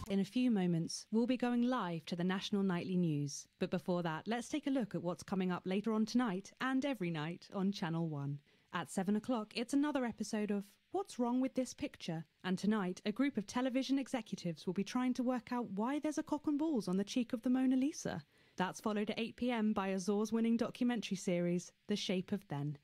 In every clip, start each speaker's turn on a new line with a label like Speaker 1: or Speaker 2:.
Speaker 1: In a few moments, we'll be going live to the National Nightly News. But before that, let's take a look at what's coming up later on tonight and every night on Channel 1. At 7 o'clock, it's another episode of What's Wrong with This Picture? And tonight, a group of television executives will be trying to work out why there's a cock and balls on the cheek of the Mona Lisa. That's followed at 8 p.m. by a Zors-winning documentary series, The Shape of Then,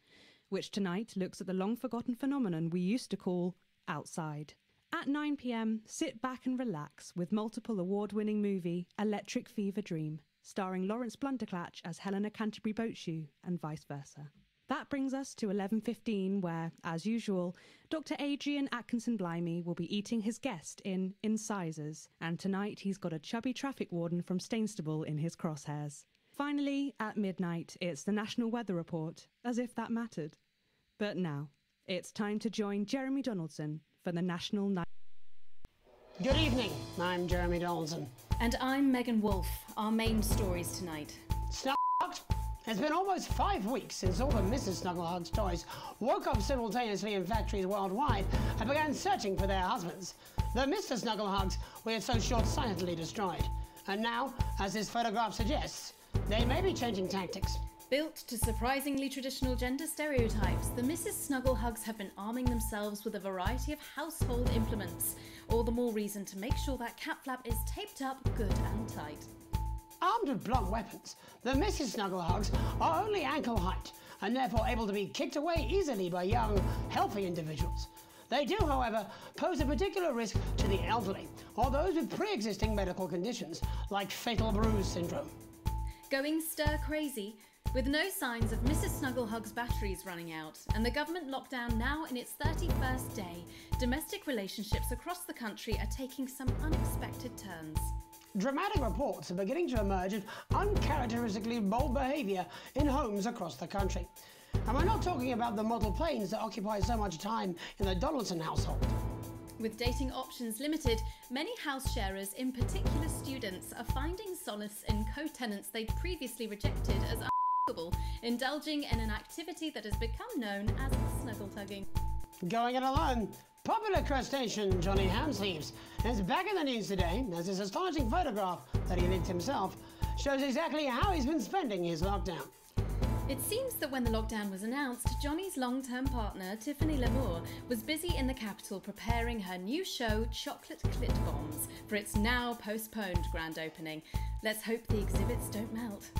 Speaker 1: which tonight looks at the long-forgotten phenomenon we used to call outside. At 9 p.m, sit back and relax with multiple award-winning movie Electric Fever Dream, starring Lawrence Blunderclatch as Helena Canterbury Boatshoe and vice versa. That brings us to 11:15 where, as usual, Dr. Adrian Atkinson-Blimey will be eating his guest in Incisors, and tonight he's got a chubby traffic warden from Stainstable in his crosshairs. Finally, at midnight, it's the National Weather Report, as if that mattered. But now, it's time to join Jeremy Donaldson for the National Night.
Speaker 2: Good evening, I'm Jeremy Donaldson.
Speaker 3: And I'm Megan Wolfe. Our main stories tonight.
Speaker 2: Snugglehugged? It's been almost 5 weeks since all the Mrs. Snugglehugg's toys woke up simultaneously in factories worldwide and began searching for their husbands. The Mr. Snugglehugg's we had so short-sightedly destroyed. And now, as this photograph suggests, they may be changing tactics.
Speaker 3: Built to surprisingly traditional gender stereotypes, the Mrs. Snugglehugg's have been arming themselves with a variety of household implements. All the more reason to make sure that cat flap is taped up good and tight.
Speaker 2: Armed with blunt weapons, the Mrs. Snugglehugg's are only ankle height and therefore able to be kicked away easily by young, healthy individuals. They do, however, pose a particular risk to the elderly or those with pre-existing medical conditions like fatal bruise syndrome.
Speaker 3: Going stir crazy, with no signs of Mrs. Snugglehugg's batteries running out and the government lockdown now in its 31st day, domestic relationships across the country are taking some unexpected turns.
Speaker 2: Dramatic reports are beginning to emerge of uncharacteristically bold behaviour in homes across the country. And we're not talking about the model planes that occupy so much time in the Donaldson household.
Speaker 3: With dating options limited, many house sharers, in particular students, are finding solace in co-tenants they'd previously rejected as unfuckable, indulging in an activity that has become known as snuggle tugging.
Speaker 2: Going it alone, popular crustacean Johnny Hamsleeves is back in the news today as his astonishing photograph that he linked himself shows exactly how he's been spending his lockdown.
Speaker 3: It seems that when the lockdown was announced, Johnny's long-term partner, Tiffany Lamour, was busy in the capital preparing her new show, Chocolate Clit Bombs, for its now postponed grand opening. Let's hope the exhibits don't melt.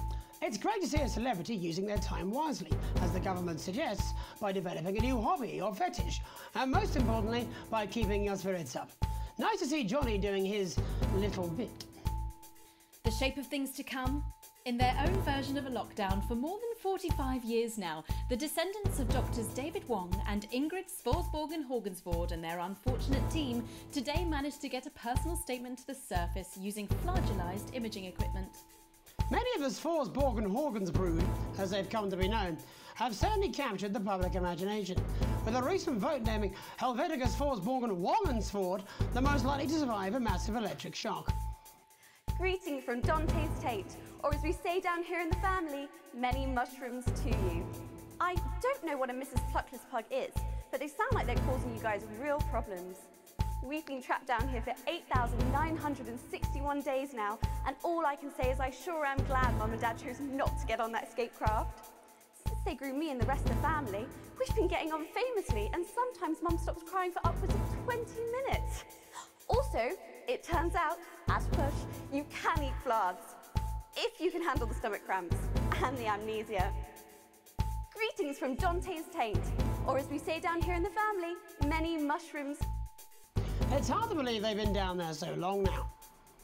Speaker 2: It's great to see a celebrity using their time wisely, as the government suggests, by developing a new hobby or fetish, and most importantly, by keeping your spirits up. Nice to see Johnny doing his little bit.
Speaker 3: The shape of things to come? In their own version of a lockdown for more than 45 years now, the descendants of Doctors David Wong and Ingrid Svorsborgen-Horgensvoord and their unfortunate team today managed to get a personal statement to the surface using flagellized imaging equipment.
Speaker 2: Many of the Svorsborgen-Horgens brood, as they've come to be known, have certainly captured the public imagination, with a recent vote naming Helvetica Svorsborgen-Wongensvoord the most likely to survive a massive electric shock.
Speaker 4: Greetings from Dante's Tate, or as we say down here in the family, many mushrooms to you. I don't know what a Mrs. Pluckless Pug is, but they sound like they're causing you guys real problems. We've been trapped down here for 8,961 days now, and all I can say is I sure am glad Mum and Dad chose not to get on that escape craft. Since they grew me and the rest of the family, we've been getting on famously, and sometimes Mum stops crying for upwards of 20 minutes. Also, it turns out, at push, you can eat flags, if you can handle the stomach cramps and the amnesia. Greetings from Dante's Taint, or as we say down here in the family, many mushrooms.
Speaker 2: It's hard to believe they've been down there so long now.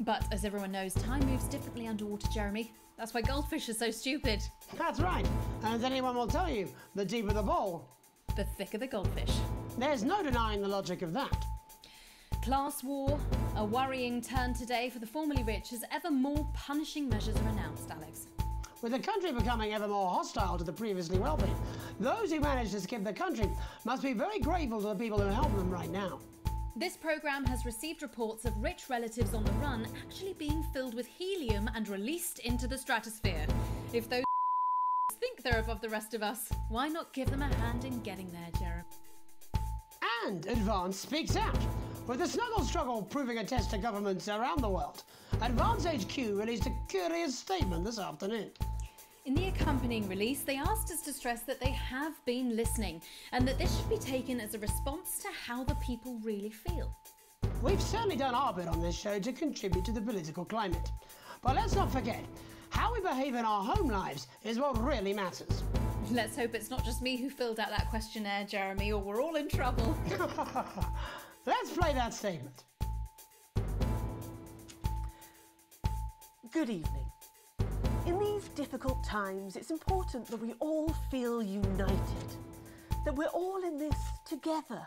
Speaker 3: But as everyone knows, time moves differently underwater, Jeremy. That's why goldfish are so stupid.
Speaker 2: That's right, and as anyone will tell you, the deeper the bowl,
Speaker 3: the thicker the goldfish.
Speaker 2: There's no denying the logic of that.
Speaker 3: Class war, a worrying turn today for the formerly rich as ever more punishing measures are announced, Alex.
Speaker 2: With the country becoming ever more hostile to the previously wealthy, those who managed to skip the country must be very grateful to the people who help them right now.
Speaker 3: This programme has received reports of rich relatives on the run actually being filled with helium and released into the stratosphere. If those think they're above the rest of us, why not give them a hand in getting there, Jeremy?
Speaker 2: And Advance speaks out. With the snuggle struggle proving a test to governments around the world, Advance HQ released a curious statement this afternoon.
Speaker 3: In the accompanying release, they asked us to stress that they have been listening and that this should be taken as a response to how the people really feel.
Speaker 2: We've certainly done our bit on this show to contribute to the political climate. But let's not forget, how we behave in our home lives is what really matters.
Speaker 3: Let's hope it's not just me who filled out that questionnaire, Jeremy, or we're all in trouble.
Speaker 2: Let's play that statement.
Speaker 5: Good evening. In these difficult times, it's important that we all feel united, that we're all in this together.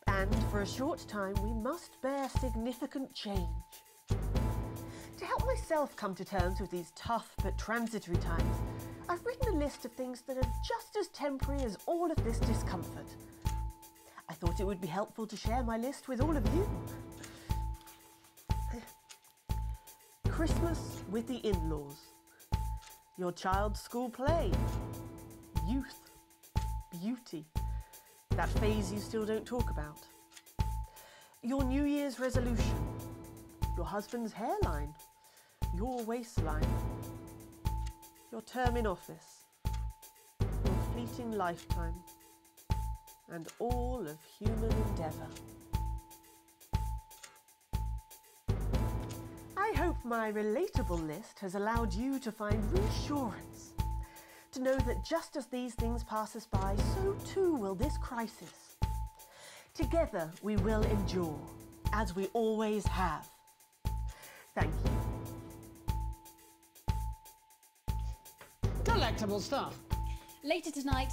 Speaker 5: And for a short time, we must bear significant change. To help myself come to terms with these tough but transitory times, I've written a list of things that are just as temporary as all of this discomfort. I thought it would be helpful to share my list with all of you. Christmas with the in-laws. Your child's school play. Youth. Beauty. That phase you still don't talk about. Your New Year's resolution. Your husband's hairline. Your waistline. Your term in office. Your fleeting lifetime. And all of human endeavour. I hope my relatable list has allowed you to find reassurance, to know that just as these things pass us by, so too will this crisis. Together we will endure, as we always have. Thank you.
Speaker 2: Delectable stuff.
Speaker 3: Later tonight,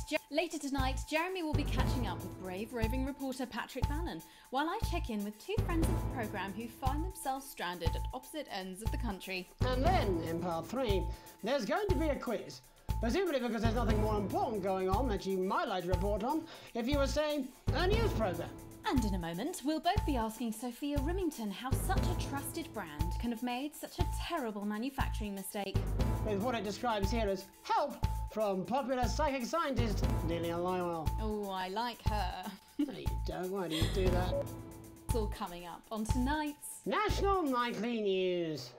Speaker 3: Jeremy will be catching up with brave roving reporter Patrick Bannon, while I check in with two friends of the programme who find themselves stranded at opposite ends of the country.
Speaker 2: And then, in part 3, there's going to be a quiz. Presumably because there's nothing more important going on that you might like to report on if you were, say, a news programme.
Speaker 3: And in a moment, we'll both be asking Sophia Rimington how such a trusted brand can have made such a terrible manufacturing mistake.
Speaker 2: With what it describes here as help from popular psychic scientist Delia Lywell.
Speaker 3: Oh, I like her.
Speaker 2: No, you don't. Why do you do that?
Speaker 3: It's all coming up on tonight's
Speaker 2: National Nightly News.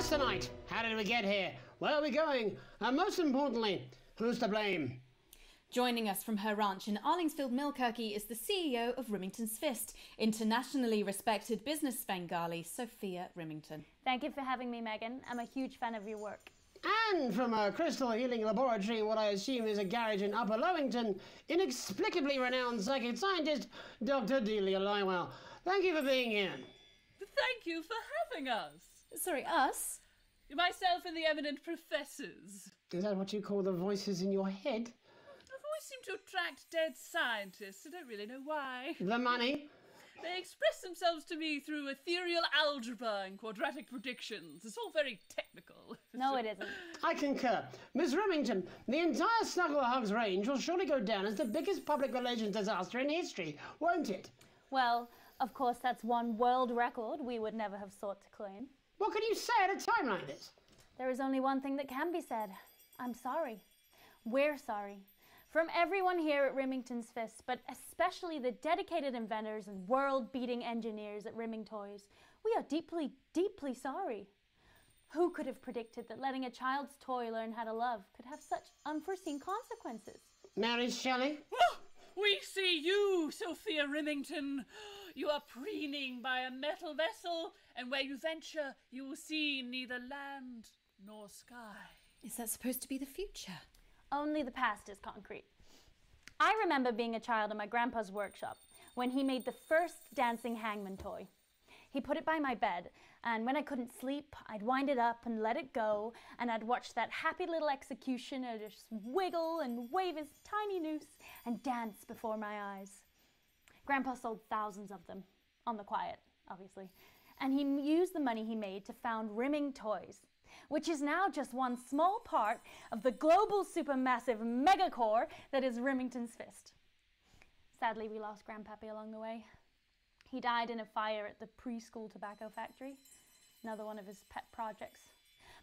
Speaker 2: Tonight, how did we get here? Where are we going? And most importantly, who's to blame?
Speaker 3: Joining us from her ranch in Arlingsfield, Milkirky is the CEO of Rimington's Fist, internationally respected business Svengali, Sophia Rimington.
Speaker 6: Thank you for having me, Megan. I'm a huge fan of your work.
Speaker 2: And from a crystal healing laboratory in what I assume is a garage in Upper Lowington, inexplicably renowned psychic scientist, Dr. Delia Lywell. Thank you for being here.
Speaker 7: Thank you for having us.
Speaker 3: Sorry, us?
Speaker 7: Myself and the eminent professors.
Speaker 2: Is that what you call the voices in your head?
Speaker 7: The voice seem to attract dead scientists. I don't really know why.
Speaker 2: The money?
Speaker 7: They express themselves to me through ethereal algebra and quadratic predictions. It's all very technical.
Speaker 6: No, it isn't.
Speaker 2: I concur. Miss Remington, the entire Snugglehugs range will surely go down as the biggest public relations disaster in history, won't it?
Speaker 6: Well, of course, that's one world record we would never have sought to claim.
Speaker 2: What can you say at a time like this?
Speaker 6: There is only one thing that can be said. I'm sorry. We're sorry. From everyone here at Rimington's Fist, but especially the dedicated inventors and world-beating engineers at Rimming Toys, we are deeply, deeply sorry. Who could have predicted that letting a child's toy learn how to love could have such unforeseen consequences?
Speaker 2: Mary Shelley?
Speaker 7: Oh, we see you, Sophia Rimington. You are preening by a metal vessel, and where you venture, you will see neither land nor sky.
Speaker 3: Is that supposed to be the future?
Speaker 6: Only the past is concrete. I remember being a child in my grandpa's workshop when he made the first dancing hangman toy. He put it by my bed, and when I couldn't sleep, I'd wind it up and let it go, and I'd watch that happy little executioner just wiggle and wave his tiny noose and dance before my eyes. Grandpa sold thousands of them, on the quiet, obviously. And he used the money he made to found Rimming Toys, which is now just one small part of the global supermassive megacore that is Rimington's Fist. Sadly, we lost Grandpappy along the way. He died in a fire at the preschool tobacco factory, another one of his pet projects.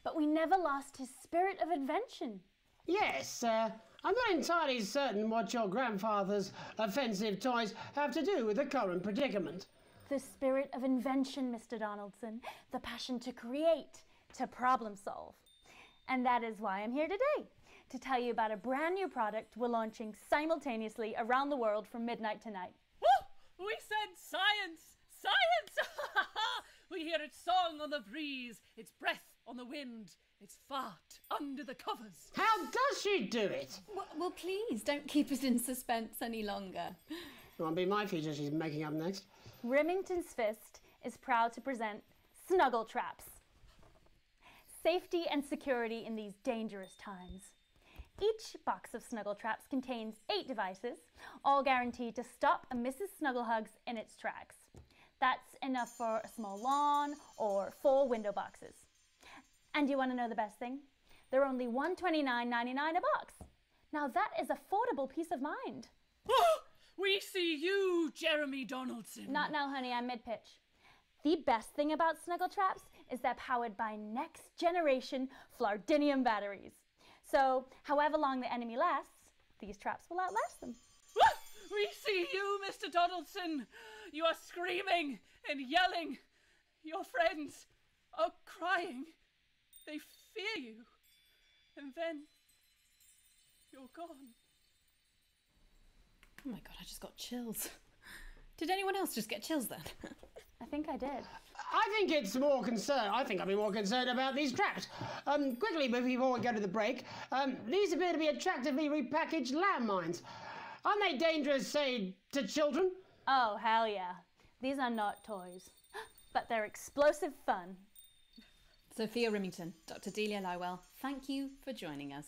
Speaker 6: But we never lost his spirit of invention.
Speaker 2: Yes, I'm not entirely certain what your grandfather's offensive toys have to do with the current predicament.
Speaker 6: The spirit of invention, Mr. Donaldson. The passion to create, to problem solve. And that is why I'm here today, to tell you about a brand new product we're launching simultaneously around the world from midnight tonight.
Speaker 7: Woo! We said science! Science! We hear its song on the breeze, its breath on the wind, its fart under the covers.
Speaker 2: How does she do it?
Speaker 3: Well, please, don't keep us in suspense any longer.
Speaker 2: It won't be my feature she's making up next.
Speaker 6: Rimington's Fist is proud to present Snuggle Traps. Safety and security in these dangerous times. Each box of Snuggle Traps contains 8 devices, all guaranteed to stop a Mrs. Snugglehugs in its tracks. That's enough for a small lawn or 4 window boxes. And you want to know the best thing? They're only $129.99 a box. Now that is affordable peace of mind.
Speaker 7: We see you, Jeremy Donaldson.
Speaker 6: Not now, honey, I'm mid-pitch. The best thing about Snuggle Traps is they're powered by next-generation Flardinium batteries. So, however long the enemy lasts, these traps will outlast them.
Speaker 7: We see you, Mr. Donaldson. You are screaming and yelling. Your friends are crying. They fear you. And then you're gone.
Speaker 3: Oh my God, I just got chills. Did anyone else just get chills then?
Speaker 6: I think I did.
Speaker 2: I think I'd be more concerned about these traps. Quickly, before we go to the break, these appear to be attractively repackaged landmines. Aren't they dangerous, say, to children?
Speaker 6: Oh, hell yeah. These are not toys, but they're explosive fun.
Speaker 3: Sophia Rimington, Dr. Delia Lywell, thank you for joining us.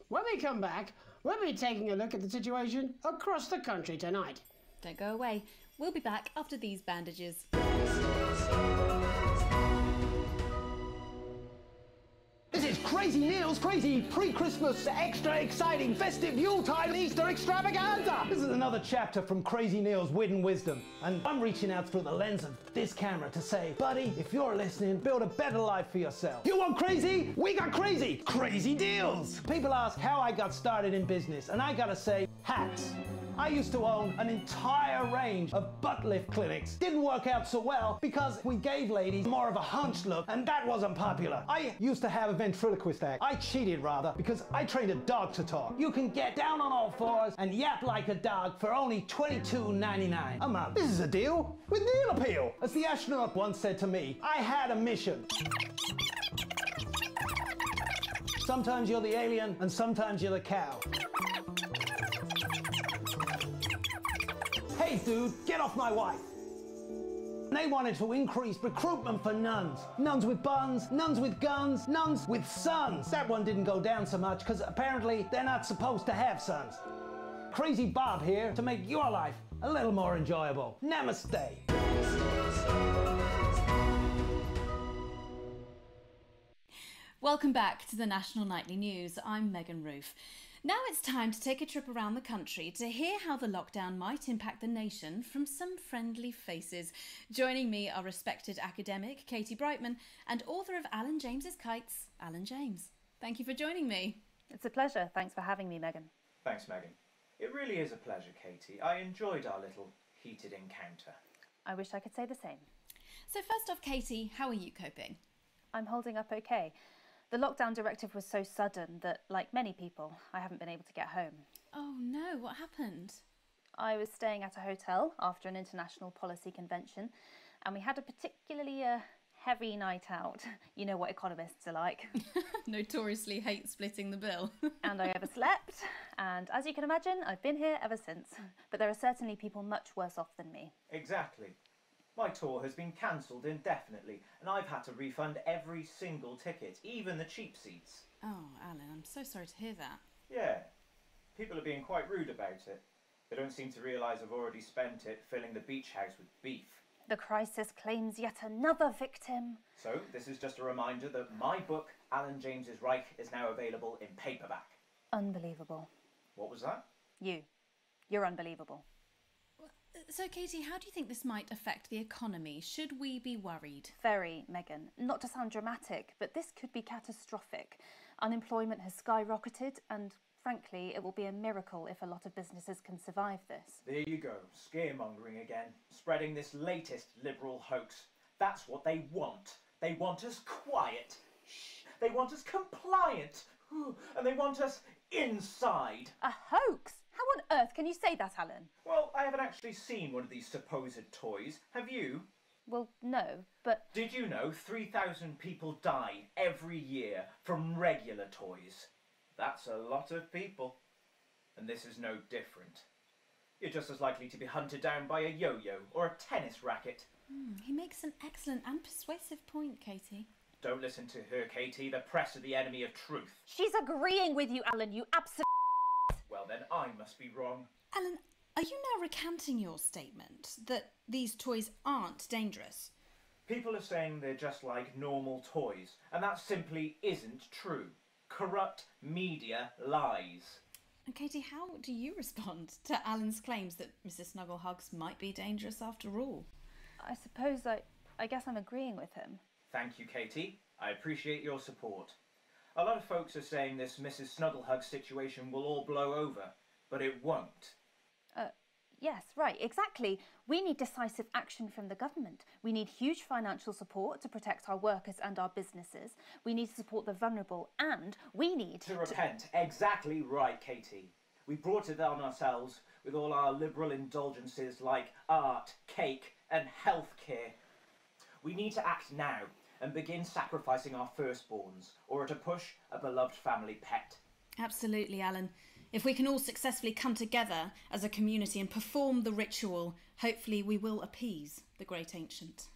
Speaker 2: When we come back, we'll be taking a look at the situation across the country tonight.
Speaker 3: Don't go away. We'll be back after these bandages.
Speaker 8: This is Crazy Neil's crazy pre-Christmas, extra exciting festive Yuletide Easter extravaganza! This is another chapter from Crazy Neil's Wit and Wisdom, and I'm reaching out through the lens of this camera to say, buddy, if you're listening, build a better life for yourself. You want crazy? We got crazy! Crazy deals! People ask how I got started in business, and I gotta say, hats. I used to own an entire range of butt lift clinics. Didn't work out so well because we gave ladies more of a hunched look, and that wasn't popular. I used to have a ventriloquist act. I cheated rather because I trained a dog to talk. You can get down on all fours and yap like a dog for only $22.99 a month. This is a deal with Neil appeal. As the astronaut once said to me, I had a mission. Sometimes you're the alien and sometimes you're the cow. Hey dude, get off my wife. They wanted to increase recruitment for nuns. Nuns with buns, nuns with guns, nuns with sons. That one didn't go down so much because apparently they're not supposed to have sons. Crazy Bob here to make your life a little more enjoyable. Namaste.
Speaker 3: Welcome back to the National Nightly News. I'm Megan Roof. Now it's time to take a trip around the country to hear how the lockdown might impact the nation from some friendly faces. Joining me are respected academic Katie Brightman and author of Alan James's Kites, Alan James. Thank you for joining me.
Speaker 9: It's a pleasure. Thanks for having me, Megan.
Speaker 10: Thanks, Megan. It really is a pleasure, Katie. I enjoyed our little heated encounter.
Speaker 9: I wish I could say the same.
Speaker 3: So first off, Katie, how are you coping?
Speaker 9: I'm holding up okay. The lockdown directive was so sudden that, like many people, I haven't been able to get home.
Speaker 3: Oh no, what happened?
Speaker 9: I was staying at a hotel after an international policy convention, and we had a particularly heavy night out. You know what economists are like.
Speaker 3: Notoriously hate splitting the bill.
Speaker 9: And I overslept, and as you can imagine, I've been here ever since. But there are certainly people much worse off than me.
Speaker 10: Exactly. My tour has been cancelled indefinitely, and I've had to refund every single ticket, even the cheap seats.
Speaker 3: Oh, Alan, I'm so sorry to hear that.
Speaker 10: Yeah, people are being quite rude about it. They don't seem to realise I've already spent it filling the beach house with beef.
Speaker 9: The crisis claims yet another victim.
Speaker 10: So, this is just a reminder that my book, Alan James's Reich, is now available in paperback.
Speaker 9: Unbelievable.
Speaker 10: What was that?
Speaker 9: You're unbelievable.
Speaker 3: So, Katie, how do you think this might affect the economy? Should we be worried?
Speaker 9: Very, Megan. Not to sound dramatic, but this could be catastrophic. Unemployment has skyrocketed and, frankly, it will be a miracle if a lot of businesses can survive this.
Speaker 10: There you go, scaremongering again, spreading this latest liberal hoax. That's what they want. They want us quiet. Shh. They want us compliant. And they want us inside.
Speaker 9: A hoax? How on earth can you say that, Alan?
Speaker 10: Well, I haven't actually seen one of these supposed toys. Have you?
Speaker 9: Well, no, but...
Speaker 10: Did you know 3,000 people die every year from regular toys? That's a lot of people. And this is no different. You're just as likely to be hunted down by a yo-yo or a tennis racket.
Speaker 3: He makes an excellent and persuasive point, Katie.
Speaker 10: Don't listen to her, Katie. The press are the enemy of truth.
Speaker 9: She's agreeing with you, Alan, you absolute...
Speaker 10: Well, then I must be wrong.
Speaker 3: Alan, are you now recanting your statement that these toys aren't dangerous?
Speaker 10: People are saying they're just like normal toys, and that simply isn't true. Corrupt media lies.
Speaker 3: And Katie, how do you respond to Alan's claims that Mrs. Snugglehugs might be dangerous after all?
Speaker 9: I suppose I guess I'm agreeing with him.
Speaker 10: Thank you, Katie. I appreciate your support. A lot of folks are saying this Mrs. Snugglehug situation will all blow over, but it won't.
Speaker 9: Yes, right, exactly. We need decisive action from the government. We need huge financial support to protect our workers and our businesses. We need to support the vulnerable, and we need
Speaker 10: to repent. Exactly right, Katie. We brought it on ourselves with all our liberal indulgences like art, cake, and healthcare. We need to act now and begin sacrificing our firstborns, or at a push, a beloved family pet.
Speaker 3: Absolutely, Alan. If we can all successfully come together as a community and perform the ritual, hopefully we will appease the great ancient.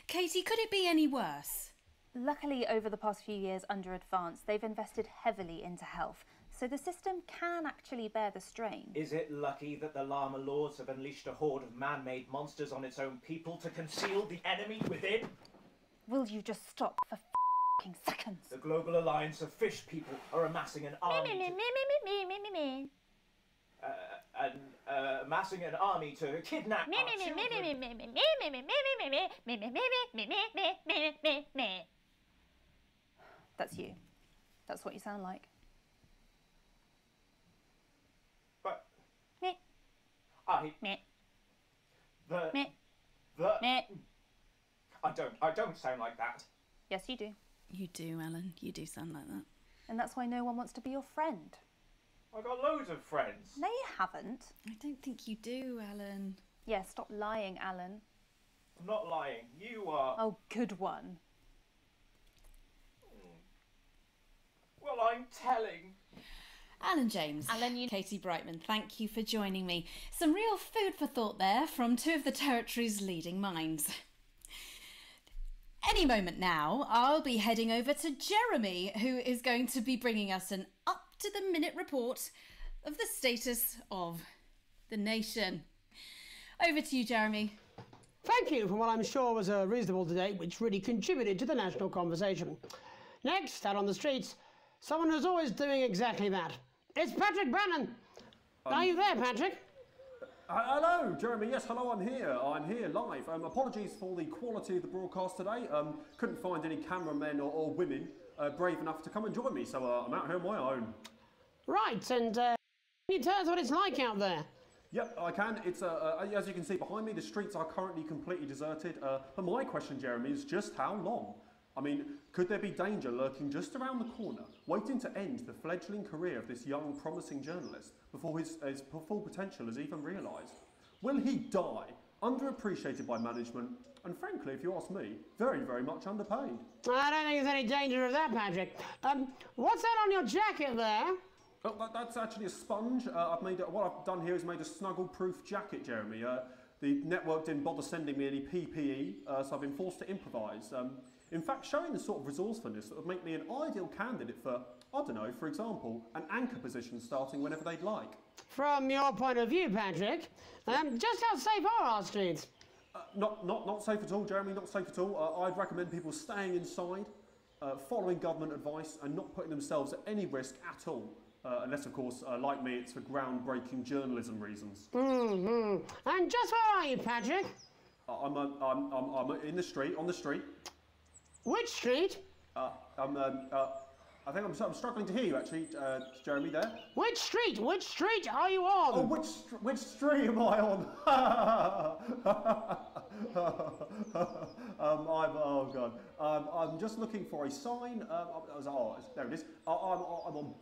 Speaker 3: Katie, could it be any worse?
Speaker 9: Luckily, over the past few years under Advance, they've invested heavily into health, so the system can actually bear the strain.
Speaker 10: Is it lucky that the Llama Lords have unleashed a horde of man-made monsters on its own people to conceal the enemy within?
Speaker 9: Will you just stop for seconds?
Speaker 10: The Global Alliance of Fish People are amassing an army amassing an army to kidnap our children.
Speaker 9: That's you. That's what you sound like.
Speaker 10: But
Speaker 9: Me.
Speaker 10: I
Speaker 9: Me.
Speaker 10: the
Speaker 9: Me.
Speaker 10: the
Speaker 9: Me.
Speaker 10: I don't sound like that.
Speaker 9: Yes, you do.
Speaker 3: You do, Alan. You do sound like that.
Speaker 9: And that's why no one wants to be your friend.
Speaker 10: I've got loads of friends.
Speaker 9: No, you haven't.
Speaker 3: I don't think you do, Alan.
Speaker 9: Yeah, stop lying, Alan.
Speaker 10: I'm not lying. You are.
Speaker 9: Oh, good one.
Speaker 10: Well, I'm telling.
Speaker 3: Alan James.
Speaker 9: Alan,
Speaker 3: Katie Brightman, thank you for joining me. Some real food for thought there from two of the territory's leading minds. Any moment now, I'll be heading over to Jeremy, who is going to be bringing us an up-to-the-minute report of the status of the nation. Over to you, Jeremy.
Speaker 2: Thank you for what I'm sure was a reasonable debate which really contributed to the national conversation. Next, out on the streets, someone who's always doing exactly that. It's Patrick Brannan. Are you there, Patrick?
Speaker 11: Hello, Jeremy. Yes, hello, I'm here. I'm here live. Apologies for the quality of the broadcast today. Couldn't find any cameramen or women brave enough to come and join me, so I'm out here on my own.
Speaker 2: Right, and can you tell us what it's like out there?
Speaker 11: Yep, I can. It's as you can see behind me, the streets are currently completely deserted. But my question, Jeremy, is just how long? I mean, could there be danger lurking just around the corner, waiting to end the fledgling career of this young, promising journalist before his full potential is even realised? Will he die, underappreciated by management, and frankly, if you ask me, very, very much underpaid?
Speaker 2: I don't think there's any danger of that, Patrick. What's that on your jacket there?
Speaker 11: Oh, that's actually a sponge. What I've done here is made a snuggle-proof jacket, Jeremy. The network didn't bother sending me any PPE, so I've been forced to improvise. In fact, showing the sort of resourcefulness that would make me an ideal candidate for I don't know, for example, an anchor position starting whenever they'd like.
Speaker 2: From your point of view, Patrick, just how safe are our streets?
Speaker 11: Not safe at all, Jeremy, not safe at all. I'd recommend people staying inside, following government advice and not putting themselves at any risk at all. Unless, of course, like me, it's for groundbreaking journalism reasons.
Speaker 2: And just where are you, Patrick?
Speaker 11: I'm in the street, on the street.
Speaker 2: Which street?
Speaker 11: I think I'm struggling to hear you, actually, Jeremy, there.
Speaker 2: Which street? Which street are you on?
Speaker 11: Oh, which street am I on? Oh, God. I'm just looking for a sign. There it is. I'm on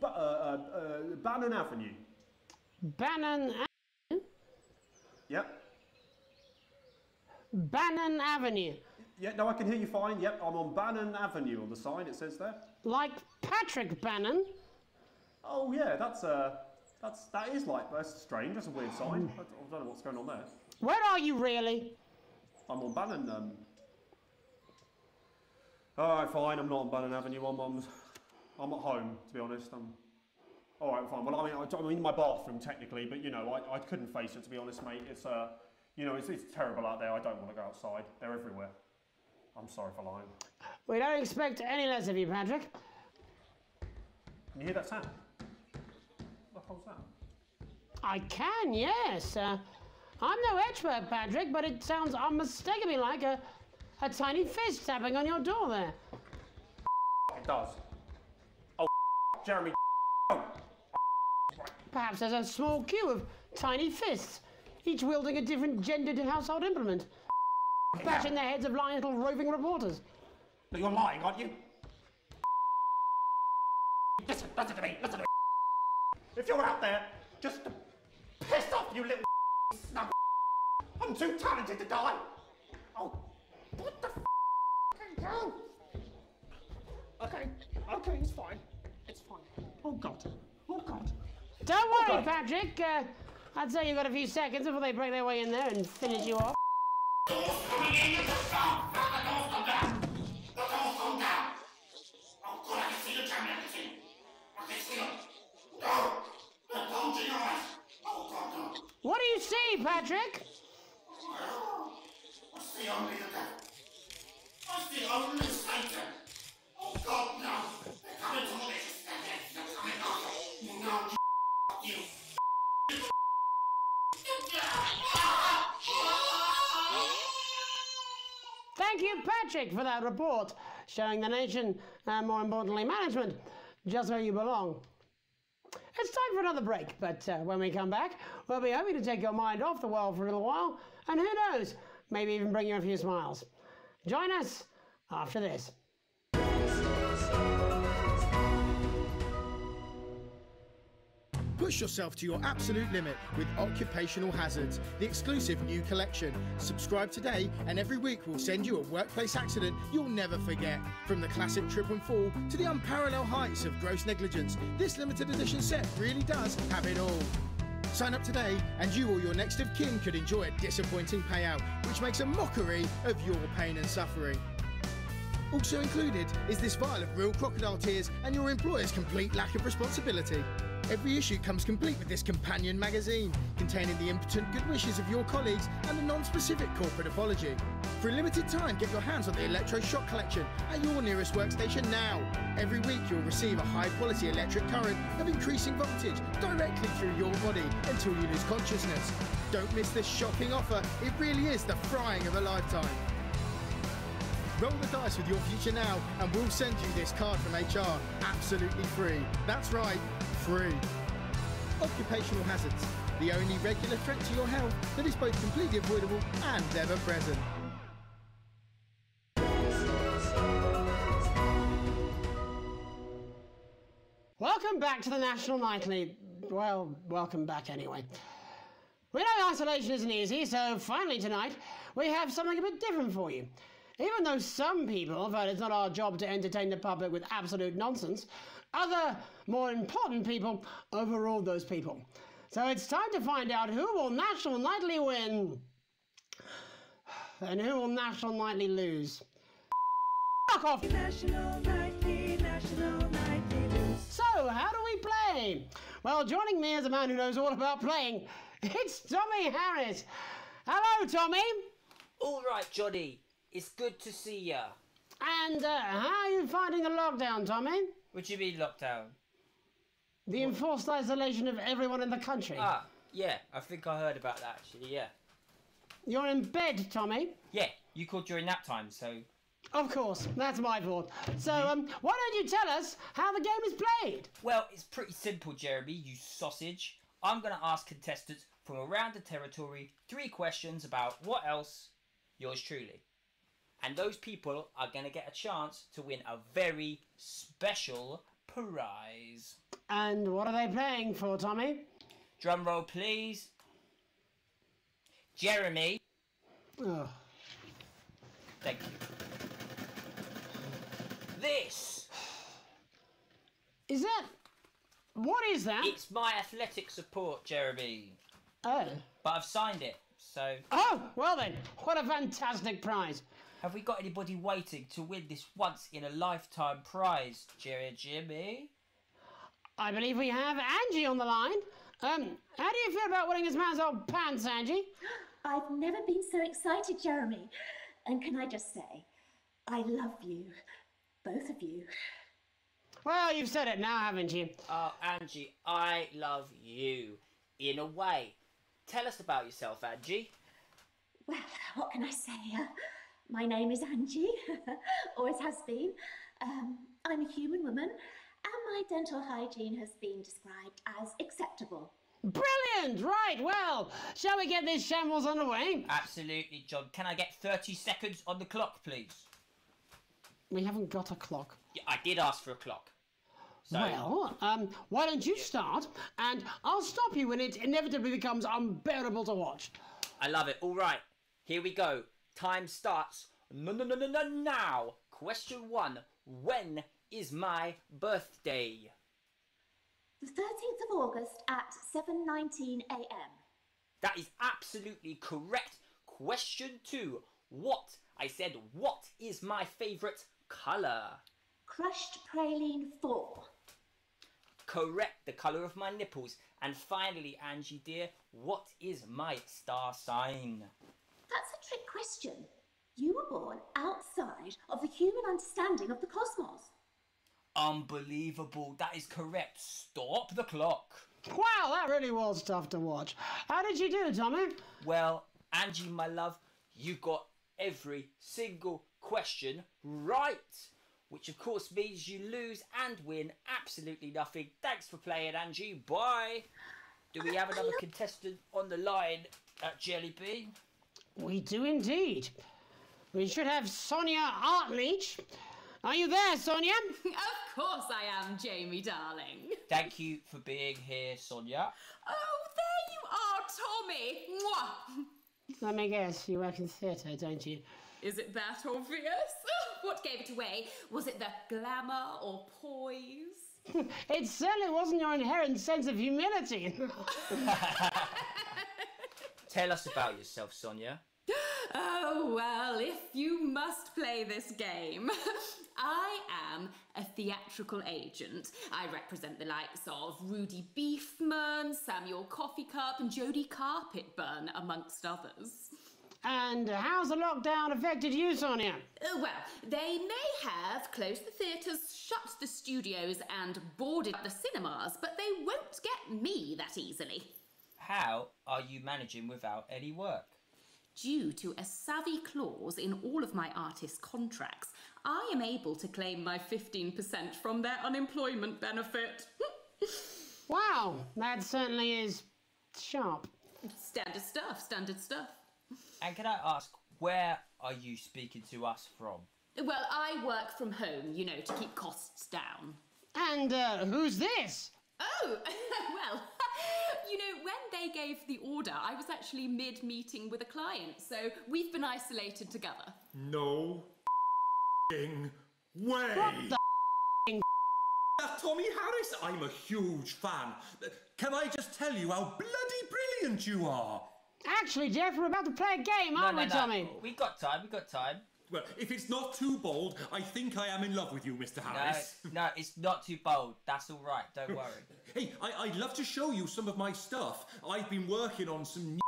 Speaker 11: Bannon Avenue.
Speaker 2: Bannon Avenue?
Speaker 11: Yep.
Speaker 2: Bannon Avenue.
Speaker 11: Yeah, no, I can hear you fine. Yep, I'm on Bannon Avenue on the sign, it says there.
Speaker 2: Like Patrick Bannon?
Speaker 11: Oh, yeah, that is like, that's strange, that's a weird sign. I don't know what's going on there.
Speaker 2: Where are you really?
Speaker 11: I'm on Bannon, Alright, fine, I'm not on Bannon Avenue, I'm at home, to be honest. Alright, fine, well, I'm in my bathroom, technically, but, you know, I couldn't face it, to be honest, mate. It's, you know, it's terrible out there, I don't want to go outside. They're everywhere. I'm sorry for lying.
Speaker 2: We don't expect any less of you, Patrick.
Speaker 11: Can you hear that sound? What the hell's that?
Speaker 2: I can, yes. I'm no expert, Patrick, but it sounds unmistakably like a tiny fist tapping on your door there.
Speaker 11: It does. Oh, Jeremy. Oh.
Speaker 2: Perhaps there's a small queue of tiny fists, each wielding a different gendered household implement, bashing the heads of lying little roving reporters.
Speaker 11: No, you're lying, aren't you? Listen to me, listen to me. If you're out there just to piss off, you little snug, I'm too talented to die. Oh, what the hell? Okay, it's fine. It's fine. Oh, God.
Speaker 2: Don't worry, Patrick. I'd say you've got a few seconds before they break their way in there and finish you off. What do you see, Patrick?
Speaker 12: I see only the devil. I see only Satan. Oh God, no. They're coming to me. They're coming after. No, you.
Speaker 2: Thank you, Patrick, for that report, showing the nation, and more importantly, management, just where you belong. It's time for another break, but when we come back, we'll be hoping to take your mind off the world for a little while, and who knows, maybe even bring you a few smiles. Join us after this.
Speaker 13: Push yourself to your absolute limit with Occupational Hazards, the exclusive new collection. Subscribe today and every week we'll send you a workplace accident you'll never forget. From the classic trip and fall to the unparalleled heights of gross negligence, this limited edition set really does have it all. Sign up today and you or your next of kin could enjoy a disappointing payout, which makes a mockery of your pain and suffering. Also included is this vial of real crocodile tears and your employer's complete lack of responsibility. Every issue comes complete with this companion magazine, containing the impotent good wishes of your colleagues and a non-specific corporate apology. For a limited time, get your hands on the electroshock collection at your nearest workstation now. Every week you'll receive a high-quality electric current of increasing voltage directly through your body until you lose consciousness. Don't miss this shocking offer, it really is the frying of a lifetime. Roll the dice with your future now and we'll send you this card from HR absolutely free. That's right, free. Occupational hazards, the only regular threat to your health that is both completely avoidable and ever present.
Speaker 2: Welcome back to the National Nightly. Well, welcome back anyway. We know isolation isn't easy, so finally tonight we have something a bit different for you. Even though some people have heard it's not our job to entertain the public with absolute nonsense, other, more important people overruled those people. So it's time to find out who will National Nightly win and who will National Nightly lose. Fuck off! National Nightly lose. So, So, how do we play? Well, joining me as a man who knows all about playing, it's Tommy Harris. Hello, Tommy.
Speaker 14: All right, Johnny. It's good to see ya.
Speaker 2: And how are you finding the lockdown, Tommy?
Speaker 14: What do you mean lockdown?
Speaker 2: The enforced isolation of everyone in the country.
Speaker 14: Ah, yeah. I think I heard about that, actually, yeah.
Speaker 2: You're in bed, Tommy?
Speaker 14: Yeah, you called during nap time, so...
Speaker 2: Of course, that's my fault. So, why don't you tell us how the game is played?
Speaker 14: Well, it's pretty simple, Jeremy, you sausage. I'm going to ask contestants from around the territory 3 questions about what else? Yours truly. And those people are going to get a chance to win a very special prize.
Speaker 2: And what are they playing for, Tommy?
Speaker 14: Drum roll, please. Jeremy.
Speaker 2: Oh.
Speaker 14: Thank you. This.
Speaker 2: Is that... What is that?
Speaker 14: It's my athletic support, Jeremy.
Speaker 2: Oh.
Speaker 14: But I've signed it, so...
Speaker 2: Oh, well then, what a fantastic prize.
Speaker 14: Have we got anybody waiting to win this once-in-a-lifetime prize, Jimmy?
Speaker 2: I believe we have Angie on the line. How do you feel about winning this man's old pants, Angie?
Speaker 15: I've never been so excited, Jeremy. And can I just say, I love you. Both of you.
Speaker 2: Well, you've said it now, haven't you?
Speaker 14: Oh, Angie, I love you. In a way. Tell us about yourself, Angie.
Speaker 15: Well, what can I say? My name is Angie. Always has been. I'm a human woman, and my dental hygiene has been described as acceptable.
Speaker 2: Brilliant! Right, well, shall we get this shambles underway?
Speaker 14: Absolutely, John. Can I get 30 seconds on the clock, please?
Speaker 2: We haven't got a clock.
Speaker 14: Yeah, I did ask for a clock. So...
Speaker 2: Well, why don't you start, and I'll stop you when it inevitably becomes unbearable to watch.
Speaker 14: I love it. All right, here we go. Time starts now. Question 1. When is my birthday?
Speaker 15: The 13th of August at 7:19 a.m.
Speaker 14: That is absolutely correct. Question 2. What? I said, what is my favourite colour?
Speaker 15: Crushed praline 4.
Speaker 14: Correct, the colour of my nipples. And finally, Angie dear, what is my star sign?
Speaker 15: That's a trick question. You were born outside of the human understanding of the cosmos.
Speaker 14: Unbelievable, that is correct. Stop the clock.
Speaker 2: Wow, that really was tough to watch. How did you do, Tommy?
Speaker 14: Well, Angie, my love, you got every single question right. Which of course means you lose and win absolutely nothing. Thanks for playing, Angie. Bye. Do we have another contestant on the line at Jellybean?
Speaker 2: We do indeed. We should have Sonia Artleach. Are you there, Sonia?
Speaker 3: Of course I am, Jamie, darling.
Speaker 14: Thank you for being here, Sonia.
Speaker 3: Oh, there you are, Tommy. Mwah.
Speaker 2: Let me guess, you work in theatre, don't you?
Speaker 3: Is it that obvious? What gave it away? Was it the glamour or poise?
Speaker 2: It certainly wasn't your inherent sense of humility.
Speaker 14: Tell us about yourself, Sonia.
Speaker 3: Oh, well, if you must play this game. I am a theatrical agent. I represent the likes of Rudy Beefman, Samuel Coffee Cup and Jodie Carpetburn, amongst others.
Speaker 2: And how's the lockdown affected you, Sonia?
Speaker 3: Well, they may have closed the theatres, shut the studios and boarded the cinemas, but they won't get me that easily.
Speaker 14: How are you managing without any work?
Speaker 3: Due to a savvy clause in all of my artist contracts, I am able to claim my 15% from their unemployment benefit.
Speaker 2: Wow, that certainly is sharp.
Speaker 3: Standard stuff, standard stuff.
Speaker 14: And can I ask, where are you speaking to us from?
Speaker 3: Well, I work from home, you know, to keep costs down.
Speaker 2: And who's this?
Speaker 3: Oh, well, you know, when they gave the order, I was actually mid-meeting with a client, so we've been isolated together.
Speaker 12: No way!
Speaker 2: What the
Speaker 12: Tommy Harris, I'm a huge fan. Can I just tell you how bloody brilliant you are?
Speaker 2: Actually, Jeff, we're about to play a game, aren't we, Tommy?
Speaker 14: We got time.
Speaker 16: Well, if it's not too bold, I think I am in love with you, Mr. Harris.
Speaker 14: No, it's not too bold. That's all right. Don't worry.
Speaker 16: Hey, I'd love to show you some of my stuff. I've been working on some new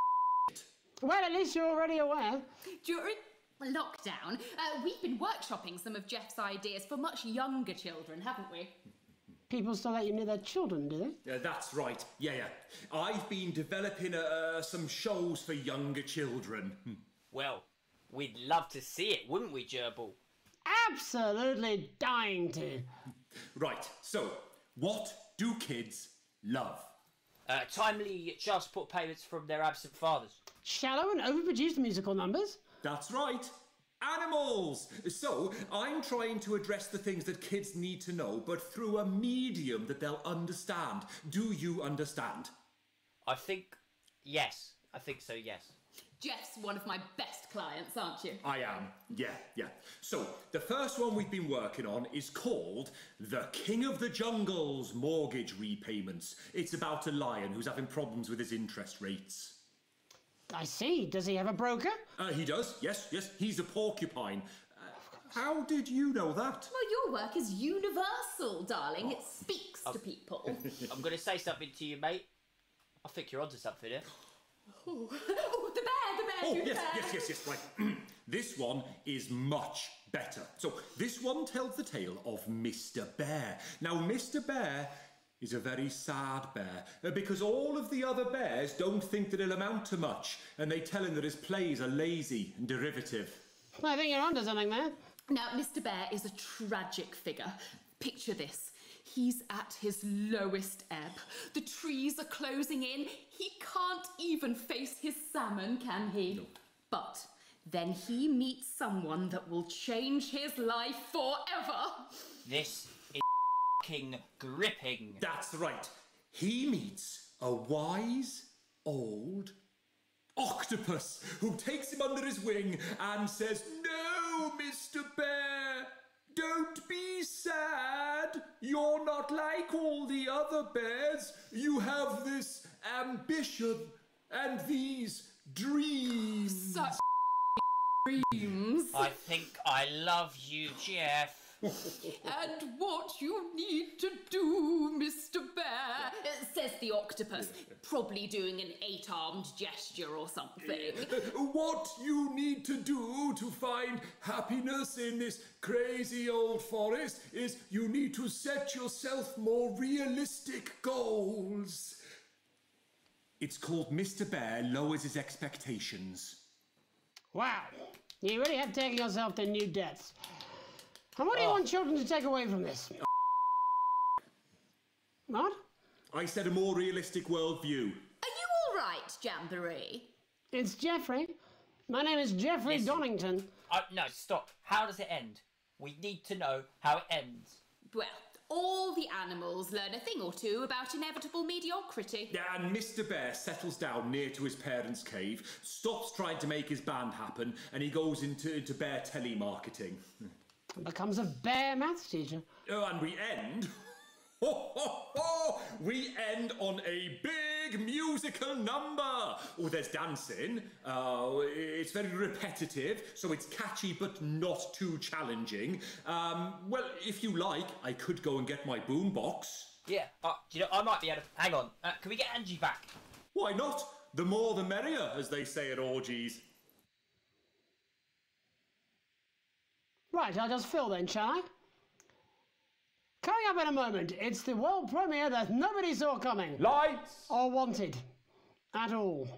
Speaker 16: shit.
Speaker 2: Well, at least you're already aware.
Speaker 3: During lockdown, we've been workshopping some of Jeff's ideas for much younger children, haven't we?
Speaker 2: People still let you near their children, do they?
Speaker 16: That's right. Yeah. I've been developing some shows for younger children.
Speaker 14: Well, we'd love to see it, wouldn't we, Gerbil?
Speaker 2: Absolutely dying to.
Speaker 16: Right, so, what do kids love?
Speaker 14: Timely child support payments from their absent fathers.
Speaker 2: Shallow and overproduced musical numbers?
Speaker 16: That's right. Animals! So, I'm trying to address the things that kids need to know, but through a medium that they'll understand. Do you understand?
Speaker 14: I think so, yes.
Speaker 3: Jeff's one of my best clients, aren't you?
Speaker 16: I am, yeah. So, the first one we've been working on is called The King of the Jungle's Mortgage Repayments. It's about a lion who's having problems with his interest rates.
Speaker 2: I see. Does he have a broker?
Speaker 16: He does, yes. He's a porcupine. How did you know that?
Speaker 3: Well, your work is universal, darling. It speaks to people.
Speaker 14: I'm going to say something to you, mate. I think you're onto something here.
Speaker 3: Oh, the bear,
Speaker 16: Yes, right. This one is much better. So, this one tells the tale of Mr. Bear. Now, Mr. Bear is a very sad bear, because all of the other bears don't think that he'll amount to much, and they tell him that his plays are lazy and derivative.
Speaker 2: I think you're onto something there.
Speaker 3: Now, Mr. Bear is a tragic figure. Picture this. He's at his lowest ebb. The trees are closing in. He can't even face his salmon, can he?
Speaker 16: No.
Speaker 3: But then he meets someone that will change his life forever.
Speaker 14: This is f***ing gripping.
Speaker 16: That's right. He meets a wise old octopus who takes him under his wing and says, "No, Mr. Bear, don't be sad. You're not like all the other bears. You have this ambition and these dreams."
Speaker 3: Such dreams.
Speaker 14: I think I love you, Jeff.
Speaker 3: And what you need to do, Mr. Bear, says the octopus, probably doing an 8-armed gesture or something.
Speaker 16: What you need to do to find happiness in this crazy old forest is you need to set yourself more realistic goals. It's called Mr. Bear Lowers His Expectations.
Speaker 2: Wow. You really have taken yourself to new depths. And what do you want children to take away from this? What?
Speaker 16: I said a more realistic worldview.
Speaker 3: Are you all right, Jamboree?
Speaker 2: It's Jeffrey. My name is Jeffrey Donington.
Speaker 14: No, stop. How does it end? We need to know how it ends.
Speaker 3: Well, all the animals learn a thing or two about inevitable mediocrity.
Speaker 16: Yeah, and Mr. Bear settles down near to his parents' cave, stops trying to make his band happen, and he goes into bear telemarketing.
Speaker 2: Becomes a bear maths teacher.
Speaker 16: Oh, and we end... We end on a big musical number. Oh, there's dancing. It's very repetitive, so it's catchy but not too challenging. Well, if you like, I could go and get my boombox.
Speaker 14: Yeah, I might be able to... Hang on, can we get Angie back?
Speaker 16: Why not? The more the merrier, as they say at orgies.
Speaker 2: Right, I'll just fill then, shall I? Coming up in a moment, it's the world premiere that nobody saw coming.
Speaker 16: Lights!
Speaker 2: Or wanted. At all.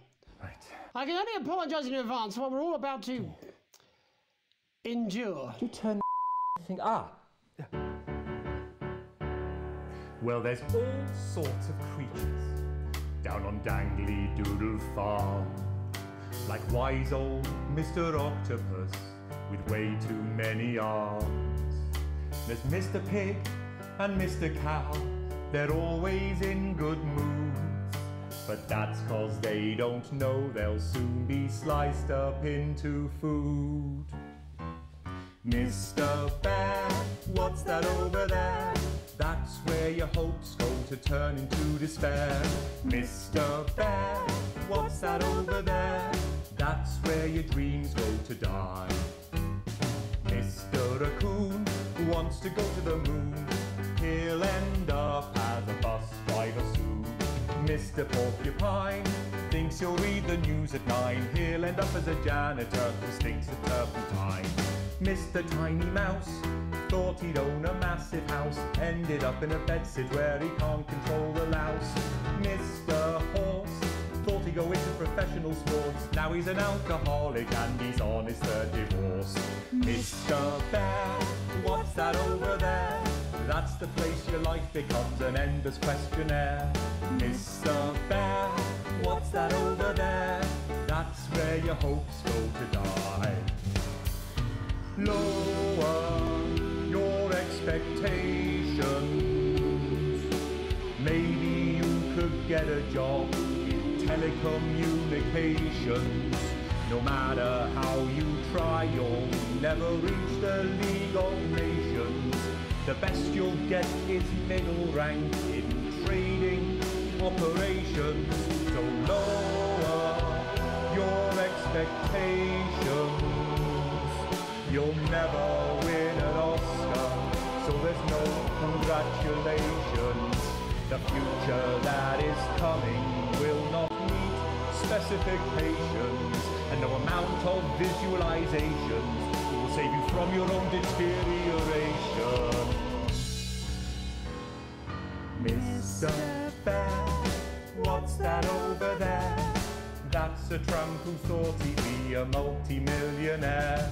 Speaker 16: Right.
Speaker 2: I can only apologise in advance for what we're all about to... endure.
Speaker 17: You turn thing...
Speaker 18: Well, there's all sorts of creatures down on Dangly Doodle Farm. Like wise old Mr. Octopus with way too many arms. There's Mr. Pig and Mr. Cow, they're always in good moods. But that's 'cause they don't know they'll soon be sliced up into food. Mr. Bear, what's that over there? That's where your hopes go to turn into despair. Mr. Bear, what's that over there? That's where your dreams go to die. raccoon wants to go to the moon. He'll end up as a bus driver soon. Mr. Porcupine thinks he'll read the news at 9. He'll end up as a janitor who stinks of turpentine. Mr. Tiny Mouse thought he'd own a massive house, ended up in a bedsit where he can't control the louse. Mr. Horse thought he'd go into professional sports, now he's an alcoholic and he's on his third divorce. Mr. Bear, what's that over there? That's the place your life becomes an endless questionnaire. Mr. Bear, what's that over there? That's where your hopes go to die. Lower your expectations. Maybe you could get a job in telecommunications. No matter how you try, you'll never reach the League of Nations. The best you'll get is middle rank in trading operations. So lower your expectations. You'll never win an Oscar, so there's no congratulations. The future that is coming will not meet specifications, and no amount of visualizations will save you from your own deterioration. Mr. Bear, what's that over there? That's a tramp who thought he'd be a multi-millionaire.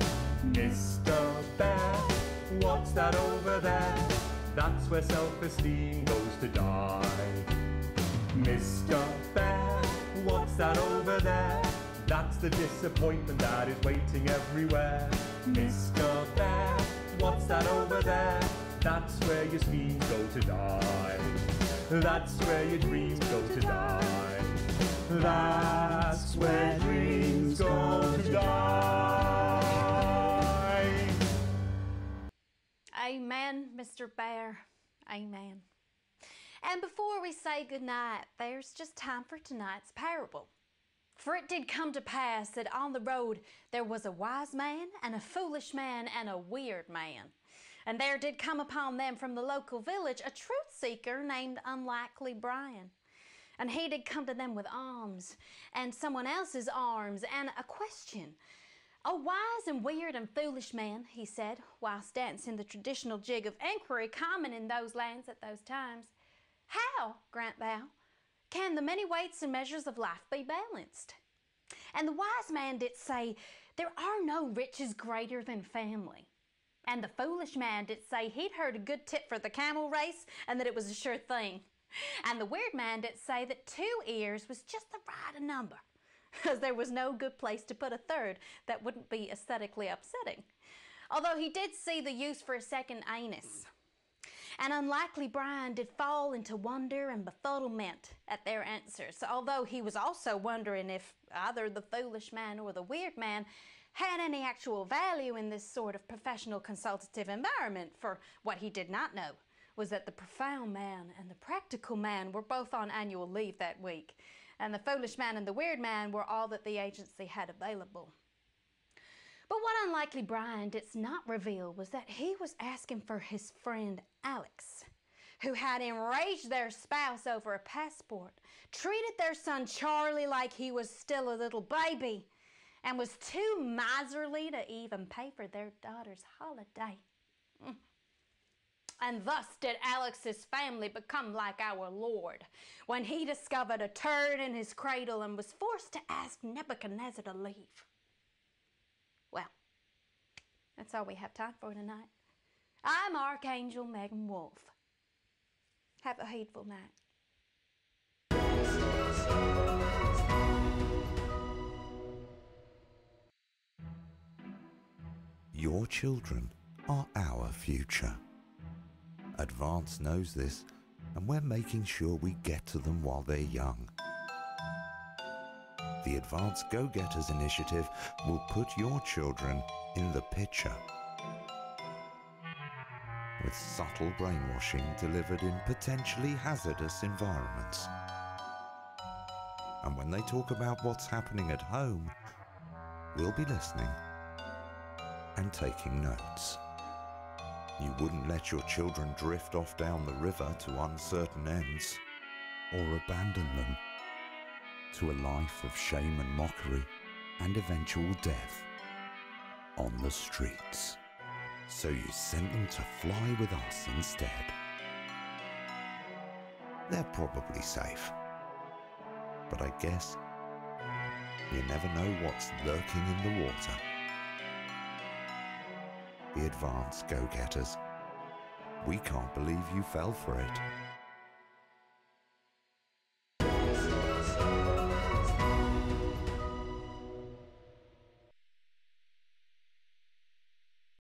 Speaker 18: Mr. Bear, what's that over there? That's where self-esteem goes to die. Mr. Bear, what's that over there? That's the disappointment that is waiting everywhere. Mr. Bear, what's that over there? That's where your schemes go to die. That's where your dreams go to die. That's where dreams go to die.
Speaker 17: Amen, Mr. Bear. Amen. And before we say goodnight, there's just time for tonight's parable. For it did come to pass that on the road there was a wise man and a foolish man and a weird man. And there did come upon them from the local village a truth seeker named Unlikely Brian. And he did come to them with alms and someone else's arms and a question. "O wise and weird and foolish man," he said, whilst dancing the traditional jig of inquiry common in those lands at those times, "how, grant thou, can the many weights and measures of life be balanced?" And the wise man did say, "There are no riches greater than family." And the foolish man did say he'd heard a good tip for the camel race and that it was a sure thing. And the weird man did say that 2 ears was just the right number, because there was no good place to put a third that wouldn't be aesthetically upsetting. Although he did see the use for a second anus. And Unlikely Brian did fall into wonder and befuddlement at their answers, although he was also wondering if either the foolish man or the weird man had any actual value in this sort of professional consultative environment, for what he did not know was that the profound man and the practical man were both on annual leave that week, and the foolish man and the weird man were all that the agency had available. But what Unlikely Brian did not reveal was that he was asking for his friend Alex, who had enraged their spouse over a passport, treated their son Charlie like he was still a little baby, and was too miserly to even pay for their daughter's holiday. And thus did Alex's family become like our Lord, when he discovered a turd in his cradle and was forced to ask Nebuchadnezzar to leave. Well, that's all we have time for tonight. I'm Archangel Megan Wolf. Have a heedful night.
Speaker 19: Your children are our future. Advance knows this, and we're making sure we get to them while they're young. The Advance Go-Getters initiative will put your children in the picture. With subtle brainwashing delivered in potentially hazardous environments. And when they talk about what's happening at home, we'll be listening and taking notes. You wouldn't let your children drift off down the river to uncertain ends, or abandon them to a life of shame and mockery and eventual death on the streets. So you sent them to fly with us instead. They're probably safe, but I guess you never know what's lurking in the water. The advanced go-getters, we can't believe you fell for it.